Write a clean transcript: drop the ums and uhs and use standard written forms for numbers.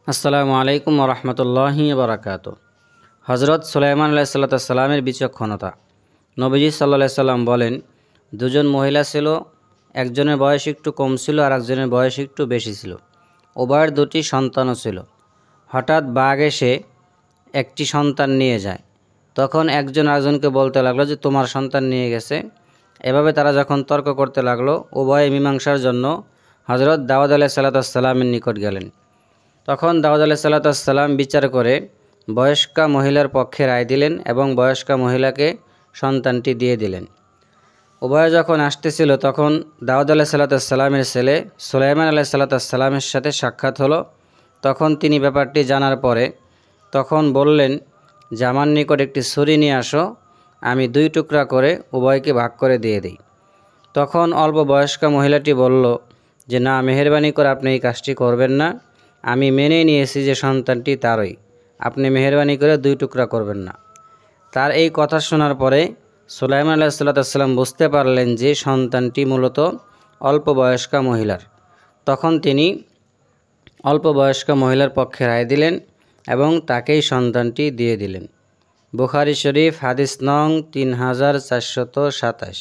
আসসালামু আলাইকুম ওরহমতুল্লাহি বারাকাতু। হজরত সুলাইমান আলাইহিসসালামের বিচক্ষণতা। নবীজি সাল্লাল্লাহু আলাইহি সাল্লাম বলেন, দুজন মহিলা ছিল, একজনের বয়স একটু কম ছিল আর একজনের বয়স একটু বেশি ছিল। উভয়ের দুটি সন্তানও ছিল। হঠাৎ বাঘ এসে একটি সন্তান নিয়ে যায়। তখন একজন আরেকজনকে বলতে লাগলো যে তোমার সন্তান নিয়ে গেছে। এভাবে তারা যখন তর্ক করতে লাগলো, উভয়ে মীমাংসার জন্য হজরত দাউদ আলাইহিসসালামের নিকট গেলেন। তখন দাউদ আলাইহিসসালাম বিচার করে বয়স্কা মহিলার পক্ষে রায় দিলেন এবং বয়স্কা মহিলাকে সন্তানটি দিয়ে দিলেন। উভয়ে যখন আসতেছিল তখন দাউদ আলাইহিসসালামের ছেলে সুলাইমান আলাইহিসসালামের সাথে সাক্ষাৎ হলো। তখন তিনি ব্যাপারটি জানার পরে তখন বললেন যে আমার নিকট একটি ছুরি নিয়ে আসো, আমি 2 টুকরা করে উভয়কে ভাগ করে দিয়ে দিই। তখন অল্প বয়স্কা মহিলাটি বলল যে না, মেহেরবানি করে আপনি এই কাজটি করবেন না, আমি মেনে নিয়েছি যে সন্তানটি তারই, আপনি মেহেরবানি করে 2 টুকরা করবেন না। তার এই কথা শোনার পরে সুলাইমান আলাইহিসসালাম বুঝতে পারলেন যে সন্তানটি মূলত অল্প বয়স্কা মহিলার। তখন তিনি অল্প বয়স্কা মহিলার পক্ষে রায় দিলেন এবং তাকেই সন্তানটি দিয়ে দিলেন। বুখারী শরীফ, হাদিস নং 3427।